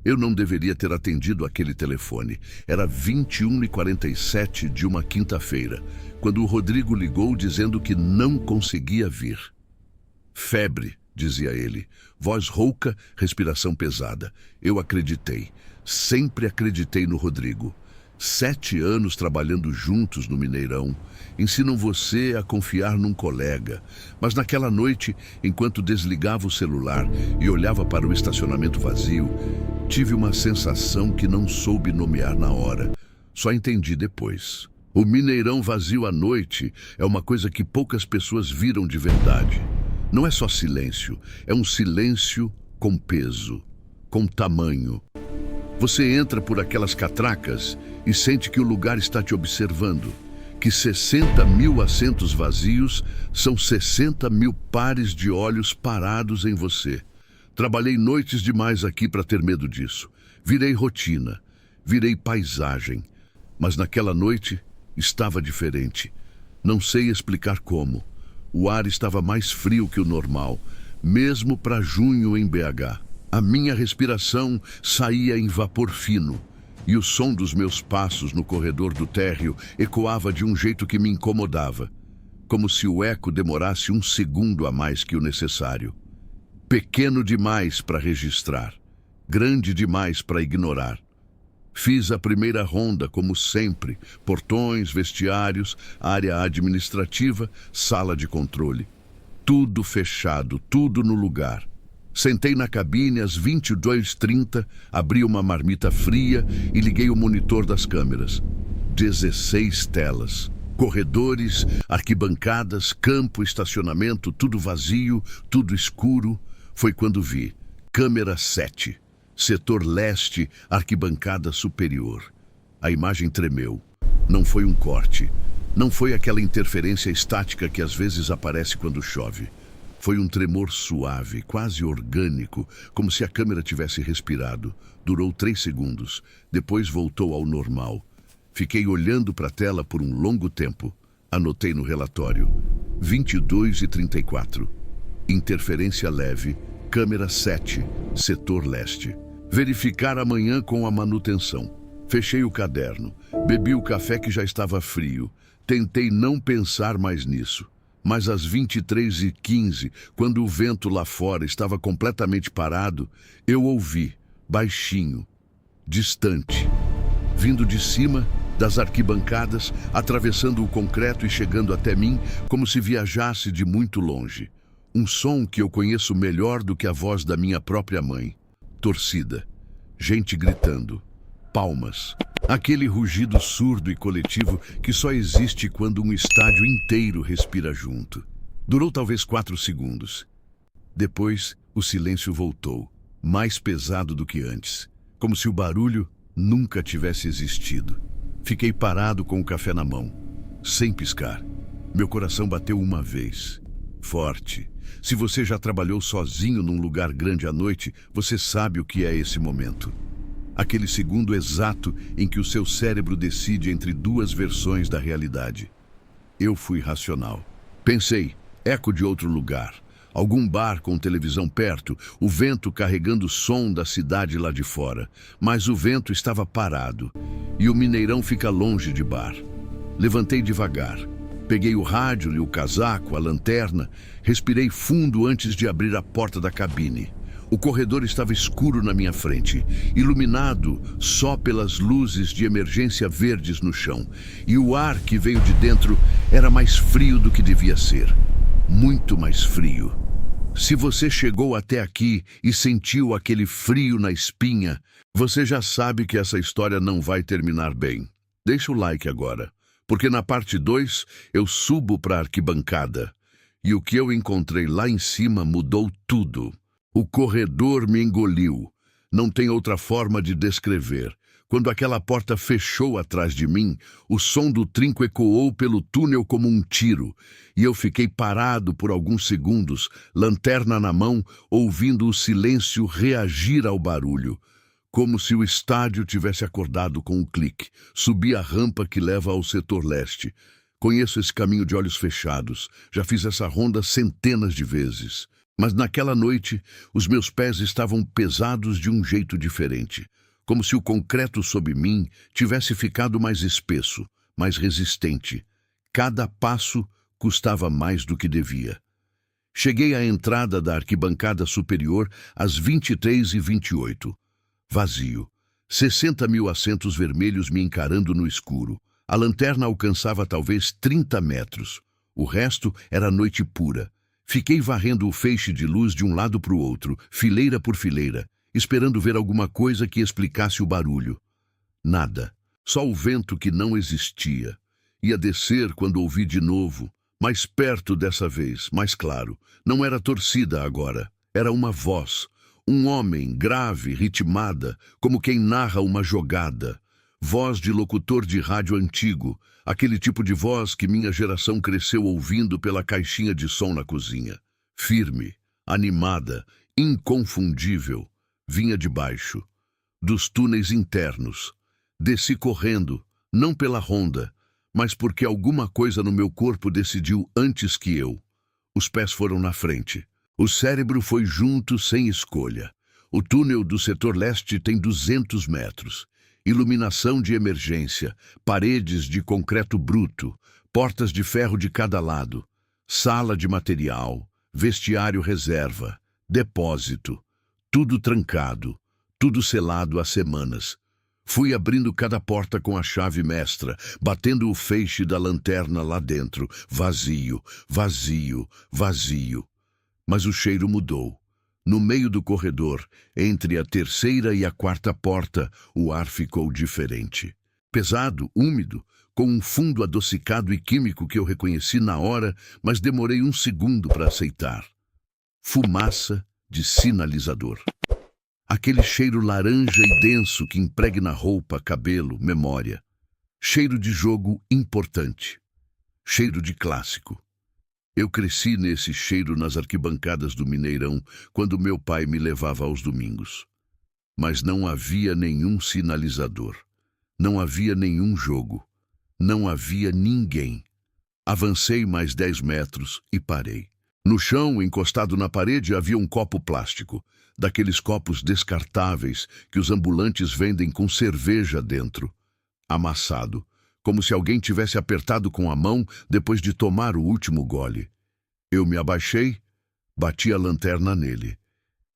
Eu não deveria ter atendido aquele telefone. Era 21h47 de uma quinta-feira, quando o Rodrigo ligou dizendo que não conseguia vir. Febre, dizia ele. Voz rouca, respiração pesada. Eu acreditei. Sempre acreditei no Rodrigo. 7 anos trabalhando juntos no Mineirão. Ensinam você a confiar num colega. Mas naquela noite, enquanto desligava o celular e olhava para o estacionamento vazio, tive uma sensação que não soube nomear na hora. Só entendi depois. O Mineirão vazio à noite é uma coisa que poucas pessoas viram de verdade. Não é só silêncio, é um silêncio com peso, com tamanho. Você entra por aquelas catracas e sente que o lugar está te observando, que 60 mil assentos vazios são 60 mil pares de olhos parados em você. Trabalhei noites demais aqui para ter medo disso. Virei rotina, virei paisagem. Mas naquela noite estava diferente. Não sei explicar como. O ar estava mais frio que o normal, mesmo para junho em BH. A minha respiração saía em vapor fino e o som dos meus passos no corredor do térreo ecoava de um jeito que me incomodava, como se o eco demorasse 1 segundo a mais que o necessário. Pequeno demais para registrar, grande demais para ignorar. Fiz a primeira ronda, como sempre, portões, vestiários, área administrativa, sala de controle. Tudo fechado, tudo no lugar. Sentei na cabine às 22h30, abri uma marmita fria e liguei o monitor das câmeras. 16 telas. Corredores, arquibancadas, campo, estacionamento, tudo vazio, tudo escuro. Foi quando vi. Câmera 7. Setor leste, arquibancada superior. A imagem tremeu. Não foi um corte. Não foi aquela interferência estática que às vezes aparece quando chove. Foi um tremor suave, quase orgânico, como se a câmera tivesse respirado. Durou 3 segundos. Depois voltou ao normal. Fiquei olhando para a tela por um longo tempo. Anotei no relatório. 22h34. Interferência leve. Câmera 7, setor leste. Verificar amanhã com a manutenção. Fechei o caderno. Bebi o café que já estava frio. Tentei não pensar mais nisso. Mas às 23h15, quando o vento lá fora estava completamente parado, eu ouvi, baixinho, distante, vindo de cima das arquibancadas, atravessando o concreto e chegando até mim, como se viajasse de muito longe. Um som que eu conheço melhor do que a voz da minha própria mãe. Torcida, gente gritando, palmas. Aquele rugido surdo e coletivo que só existe quando um estádio inteiro respira junto. Durou talvez 4 segundos. Depois, o silêncio voltou, mais pesado do que antes, como se o barulho nunca tivesse existido. Fiquei parado com o café na mão, sem piscar. Meu coração bateu uma vez, forte. Se você já trabalhou sozinho num lugar grande à noite, você sabe o que é esse momento. Aquele segundo exato em que o seu cérebro decide entre 2 versões da realidade. Eu fui racional. Pensei, eco de outro lugar. Algum bar com televisão perto, o vento carregando o som da cidade lá de fora. Mas o vento estava parado e o Mineirão fica longe de bar. Levantei devagar. Peguei o rádio e o casaco, a lanterna. Respirei fundo antes de abrir a porta da cabine. O corredor estava escuro na minha frente, iluminado só pelas luzes de emergência verdes no chão. E o ar que veio de dentro era mais frio do que devia ser. Muito mais frio. Se você chegou até aqui e sentiu aquele frio na espinha, você já sabe que essa história não vai terminar bem. Deixa o like agora, porque na parte 2 eu subo para a arquibancada. E o que eu encontrei lá em cima mudou tudo. O corredor me engoliu. Não tem outra forma de descrever. Quando aquela porta fechou atrás de mim, o som do trinco ecoou pelo túnel como um tiro, e eu fiquei parado por alguns segundos, lanterna na mão, ouvindo o silêncio reagir ao barulho, como se o estádio tivesse acordado com um clique. Subi a rampa que leva ao setor leste. Conheço esse caminho de olhos fechados. Já fiz essa ronda centenas de vezes. Mas naquela noite, os meus pés estavam pesados de um jeito diferente, como se o concreto sob mim tivesse ficado mais espesso, mais resistente. Cada passo custava mais do que devia. Cheguei à entrada da arquibancada superior às 23h28. Vazio. 60.000 assentos vermelhos me encarando no escuro. A lanterna alcançava talvez 30 metros. O resto era noite pura. Fiquei varrendo o feixe de luz de um lado para o outro, fileira por fileira, esperando ver alguma coisa que explicasse o barulho. Nada. Só o vento que não existia. Ia descer quando ouvi de novo, mais perto dessa vez, mais claro. Não era torcida agora. Era uma voz. Um homem, grave, ritmada, como quem narra uma jogada. Voz de locutor de rádio antigo, aquele tipo de voz que minha geração cresceu ouvindo pela caixinha de som na cozinha. Firme, animada, inconfundível. Vinha de baixo, dos túneis internos. Desci correndo, não pela ronda, mas porque alguma coisa no meu corpo decidiu antes que eu. Os pés foram na frente. O cérebro foi junto sem escolha. O túnel do setor leste tem 200 metros. Iluminação de emergência, paredes de concreto bruto, portas de ferro de cada lado, sala de material, vestiário reserva, depósito, tudo trancado, tudo selado há semanas. Fui abrindo cada porta com a chave mestra, batendo o feixe da lanterna lá dentro. Vazio, vazio, vazio. Mas o cheiro mudou. No meio do corredor, entre a terceira e a quarta porta, o ar ficou diferente. Pesado, úmido, com um fundo adocicado e químico que eu reconheci na hora, mas demorei um segundo para aceitar. Fumaça de sinalizador. Aquele cheiro laranja e denso que impregna roupa, cabelo, memória. Cheiro de jogo importante. Cheiro de clássico. Eu cresci nesse cheiro nas arquibancadas do Mineirão, quando meu pai me levava aos domingos. Mas não havia nenhum sinalizador. Não havia nenhum jogo. Não havia ninguém. Avancei mais 10 metros e parei. No chão, encostado na parede, havia um copo plástico, daqueles copos descartáveis que os ambulantes vendem com cerveja dentro. Amassado, como se alguém tivesse apertado com a mão depois de tomar o último gole. Eu me abaixei, bati a lanterna nele.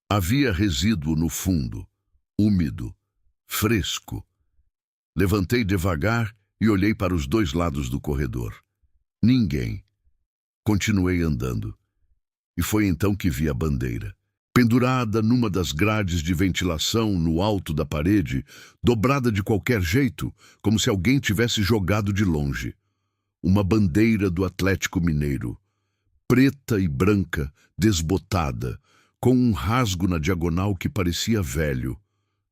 Havia resíduo no fundo, úmido, fresco. Levantei devagar e olhei para os dois lados do corredor. Ninguém. Continuei andando. E foi então que vi a bandeira. Pendurada numa das grades de ventilação no alto da parede, dobrada de qualquer jeito, como se alguém tivesse jogado de longe. Uma bandeira do Atlético Mineiro. Preta e branca, desbotada, com um rasgo na diagonal que parecia velho.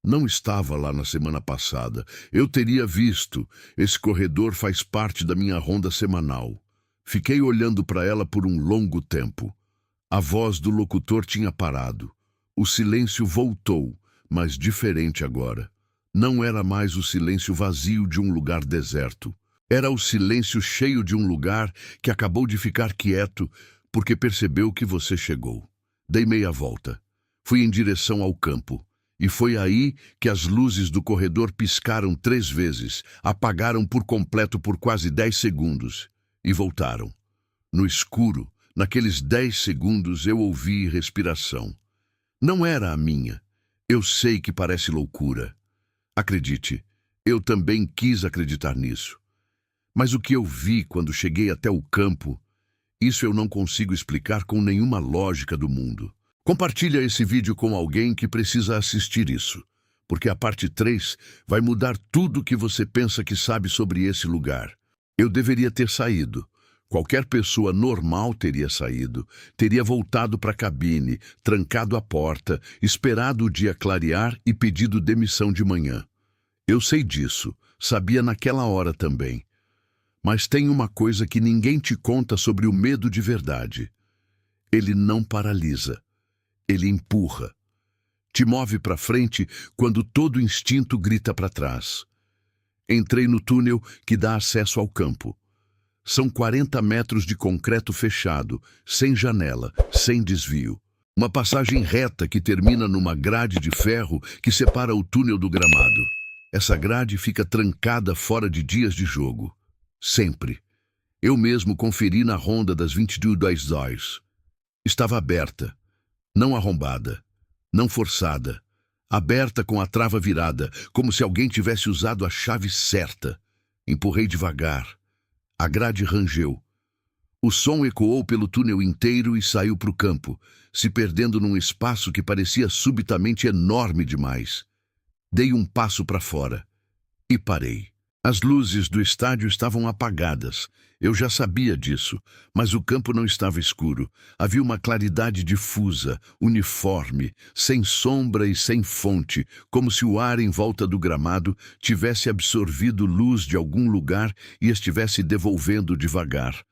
Não estava lá na semana passada. Eu teria visto. Esse corredor faz parte da minha ronda semanal. Fiquei olhando para ela por um longo tempo. A voz do locutor tinha parado. O silêncio voltou, mas diferente agora. Não era mais o silêncio vazio de um lugar deserto. Era o silêncio cheio de um lugar que acabou de ficar quieto porque percebeu que você chegou. Dei meia volta. Fui em direção ao campo. E foi aí que as luzes do corredor piscaram 3 vezes, apagaram por completo por quase 10 segundos e voltaram. No escuro, naqueles 10 segundos eu ouvi respiração. Não era a minha. Eu sei que parece loucura. Acredite, eu também quis acreditar nisso. Mas o que eu vi quando cheguei até o campo, isso eu não consigo explicar com nenhuma lógica do mundo. Compartilha esse vídeo com alguém que precisa assistir isso, porque a parte 3 vai mudar tudo o que você pensa que sabe sobre esse lugar. Eu deveria ter saído. Qualquer pessoa normal teria saído, teria voltado para a cabine, trancado a porta, esperado o dia clarear e pedido demissão de manhã. Eu sei disso, sabia naquela hora também. Mas tem uma coisa que ninguém te conta sobre o medo de verdade. Ele não paralisa. Ele empurra. Te move para frente quando todo instinto grita para trás. Entrei no túnel que dá acesso ao campo. São 40 metros de concreto fechado, sem janela, sem desvio. Uma passagem reta que termina numa grade de ferro que separa o túnel do gramado. Essa grade fica trancada fora de dias de jogo. Sempre. Eu mesmo conferi na ronda das 22 horas. Estava aberta, não arrombada, não forçada. Aberta com a trava virada, como se alguém tivesse usado a chave certa. Empurrei devagar. A grade rangeu. O som ecoou pelo túnel inteiro e saiu para o campo, se perdendo num espaço que parecia subitamente enorme demais. Dei um passo para fora e parei. As luzes do estádio estavam apagadas. Eu já sabia disso, mas o campo não estava escuro. Havia uma claridade difusa, uniforme, sem sombra e sem fonte, como se o ar em volta do gramado tivesse absorvido luz de algum lugar e estivesse devolvendo devagar.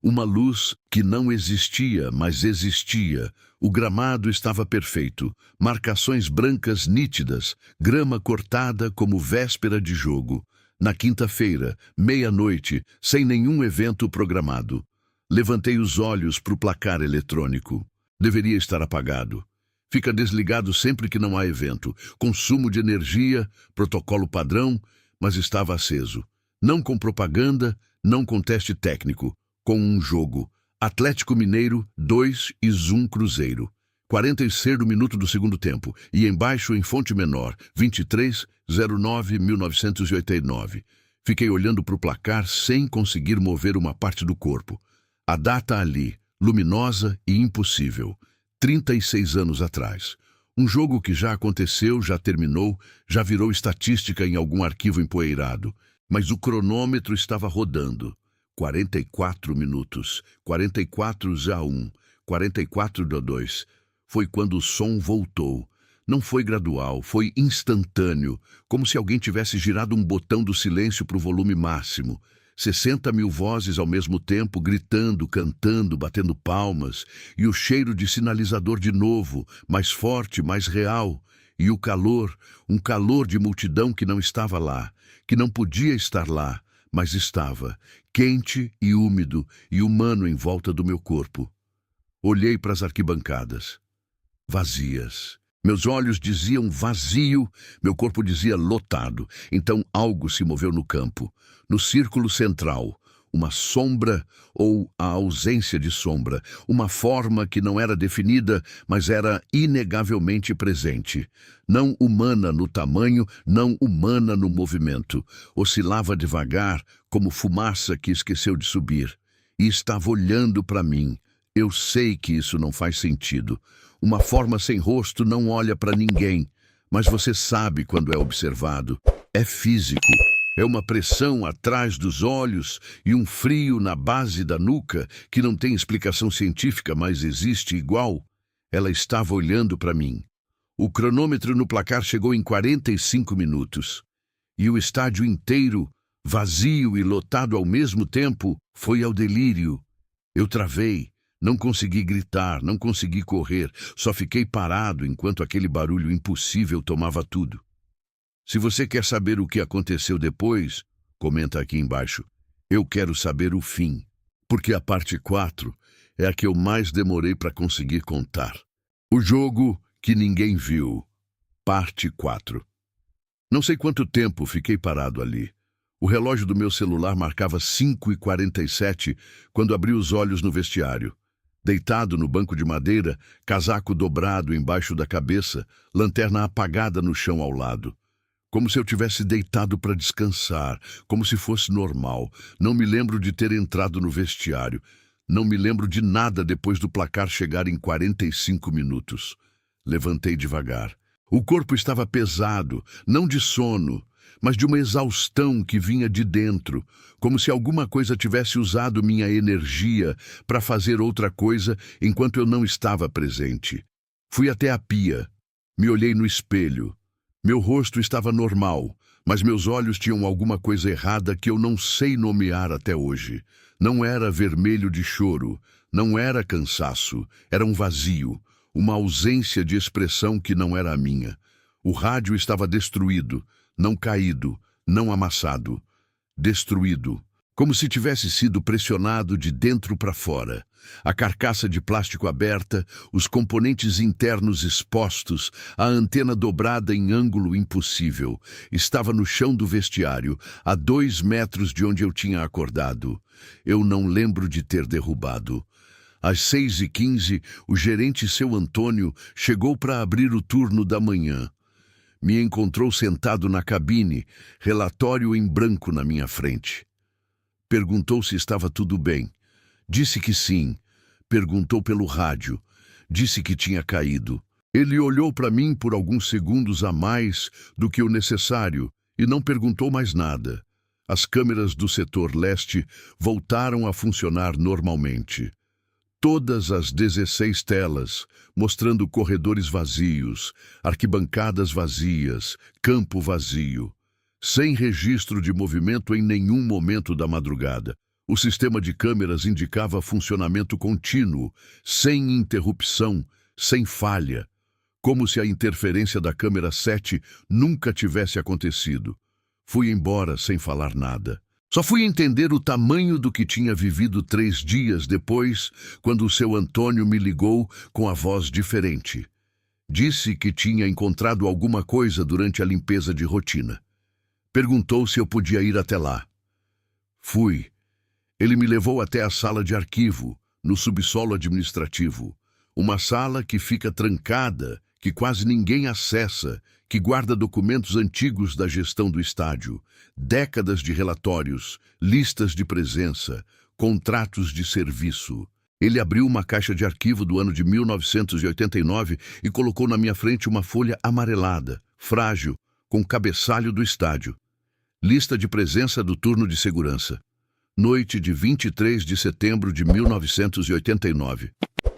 Uma luz que não existia, mas existia. O gramado estava perfeito, marcações brancas nítidas, grama cortada como véspera de jogo. Na quinta-feira, meia-noite, sem nenhum evento programado. Levantei os olhos para o placar eletrônico. Deveria estar apagado. Fica desligado sempre que não há evento. Consumo de energia, protocolo padrão, mas estava aceso. Não com propaganda, não com teste técnico. Com um jogo. Atlético Mineiro 2 e Zum Cruzeiro. 46º minuto do segundo tempo. E embaixo, em fonte menor, 23/09/1989. Fiquei olhando para o placar sem conseguir mover uma parte do corpo. A data ali, luminosa e impossível. 36 anos atrás. Um jogo que já aconteceu, já terminou, já virou estatística em algum arquivo empoeirado. Mas o cronômetro estava rodando. 44 minutos, 44/1, 44/2. Foi quando o som voltou. Não foi gradual, foi instantâneo, como se alguém tivesse girado um botão do silêncio para o volume máximo. 60.000 vozes ao mesmo tempo, gritando, cantando, batendo palmas, e o cheiro de sinalizador de novo, mais forte, mais real. E o calor, um calor de multidão que não estava lá, que não podia estar lá, mas estava, quente e úmido e humano em volta do meu corpo. Olhei para as arquibancadas. Vazias. Meus olhos diziam vazio, meu corpo dizia lotado. Então algo se moveu no campo, no círculo central. Uma sombra ou a ausência de sombra. Uma forma que não era definida, mas era inegavelmente presente. Não humana no tamanho, não humana no movimento. Oscilava devagar, como fumaça que esqueceu de subir. E estava olhando para mim. Eu sei que isso não faz sentido. Uma forma sem rosto não olha para ninguém, mas você sabe quando é observado. É físico. É uma pressão atrás dos olhos e um frio na base da nuca que não tem explicação científica, mas existe igual. Ela estava olhando para mim. O cronômetro no placar chegou em 45 minutos. E o estádio inteiro, vazio e lotado ao mesmo tempo, foi ao delírio. Eu travei. Não consegui gritar, não consegui correr, só fiquei parado enquanto aquele barulho impossível tomava tudo. Se você quer saber o que aconteceu depois, comenta aqui embaixo. Eu quero saber o fim, porque a parte 4 é a que eu mais demorei para conseguir contar. O jogo que ninguém viu, parte 4. Não sei quanto tempo fiquei parado ali. O relógio do meu celular marcava 5h47 quando abri os olhos no vestiário. Deitado no banco de madeira, casaco dobrado embaixo da cabeça, lanterna apagada no chão ao lado. Como se eu tivesse deitado para descansar, como se fosse normal. Não me lembro de ter entrado no vestiário. Não me lembro de nada depois do placar chegar em 45 minutos. Levantei devagar. O corpo estava pesado, não de sono, mas de uma exaustão que vinha de dentro, como se alguma coisa tivesse usado minha energia para fazer outra coisa enquanto eu não estava presente. Fui até a pia. Me olhei no espelho. Meu rosto estava normal, mas meus olhos tinham alguma coisa errada que eu não sei nomear até hoje. Não era vermelho de choro, não era cansaço, era um vazio, uma ausência de expressão que não era a minha. O rádio estava destruído, não caído, não amassado. Destruído. como se tivesse sido pressionado de dentro para fora. A carcaça de plástico aberta, os componentes internos expostos, a antena dobrada em ângulo impossível. Estava no chão do vestiário, a 2 metros de onde eu tinha acordado. Eu não lembro de ter derrubado. Às 6h15, o gerente seu Antônio chegou para abrir o turno da manhã. Me encontrou sentado na cabine, relatório em branco na minha frente. Perguntou se estava tudo bem. Disse que sim. Perguntou pelo rádio. Disse que tinha caído. Ele olhou para mim por alguns segundos a mais do que o necessário e não perguntou mais nada. As câmeras do setor leste voltaram a funcionar normalmente. Todas as 16 telas, mostrando corredores vazios, arquibancadas vazias, campo vazio. Sem registro de movimento em nenhum momento da madrugada. O sistema de câmeras indicava funcionamento contínuo, sem interrupção, sem falha, como se a interferência da câmera 7 nunca tivesse acontecido. Fui embora sem falar nada. Só fui entender o tamanho do que tinha vivido 3 dias depois, quando o seu Antônio me ligou com a voz diferente. Disse que tinha encontrado alguma coisa durante a limpeza de rotina. Perguntou se eu podia ir até lá. Fui. Ele me levou até a sala de arquivo, no subsolo administrativo. Uma sala que fica trancada, que quase ninguém acessa, que guarda documentos antigos da gestão do estádio, décadas de relatórios, listas de presença, contratos de serviço. Ele abriu uma caixa de arquivo do ano de 1989 e colocou na minha frente uma folha amarelada, frágil, com cabeçalho do estádio. Lista de presença do turno de segurança. Noite de 23 de setembro de 1989.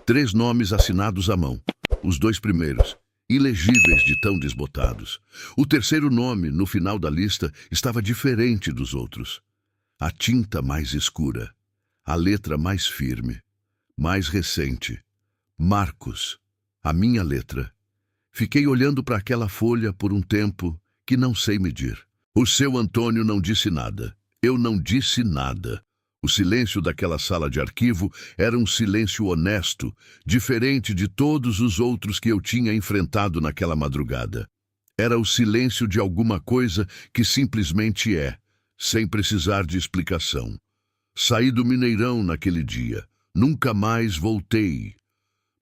3 nomes assinados à mão. Os 2 primeiros, ilegíveis de tão desbotados. O terceiro nome, no final da lista, estava diferente dos outros. A tinta mais escura. A letra mais firme. Mais recente. Marcos. A minha letra. Fiquei olhando para aquela folha por um tempo que não sei medir. O seu Antônio não disse nada. Eu não disse nada. O silêncio daquela sala de arquivo era um silêncio honesto, diferente de todos os outros que eu tinha enfrentado naquela madrugada. Era o silêncio de alguma coisa que simplesmente é, sem precisar de explicação. Saí do Mineirão naquele dia. Nunca mais voltei.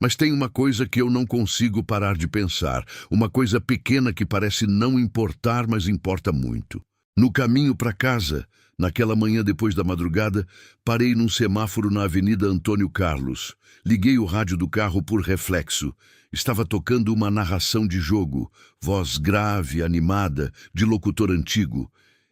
Mas tem uma coisa que eu não consigo parar de pensar, uma coisa pequena que parece não importar, mas importa muito. No caminho para casa, naquela manhã depois da madrugada, parei num semáforo na Avenida Antônio Carlos. Liguei o rádio do carro por reflexo. Estava tocando uma narração de jogo, voz grave, animada, de locutor antigo.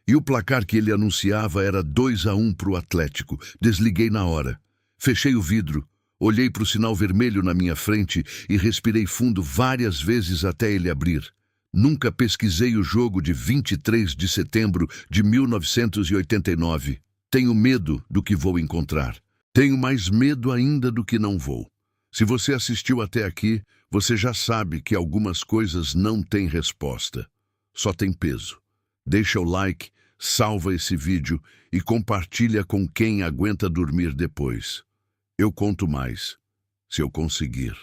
E o placar que ele anunciava era 2-1 para o Atlético. Desliguei na hora. Fechei o vidro. Olhei para o sinal vermelho na minha frente e respirei fundo várias vezes até ele abrir. Nunca pesquisei o jogo de 23 de setembro de 1989. Tenho medo do que vou encontrar. Tenho mais medo ainda do que não vou. Se você assistiu até aqui, você já sabe que algumas coisas não têm resposta. Só tem peso. Deixa o like, salva esse vídeo e compartilha com quem aguenta dormir depois. Eu conto mais, se eu conseguir.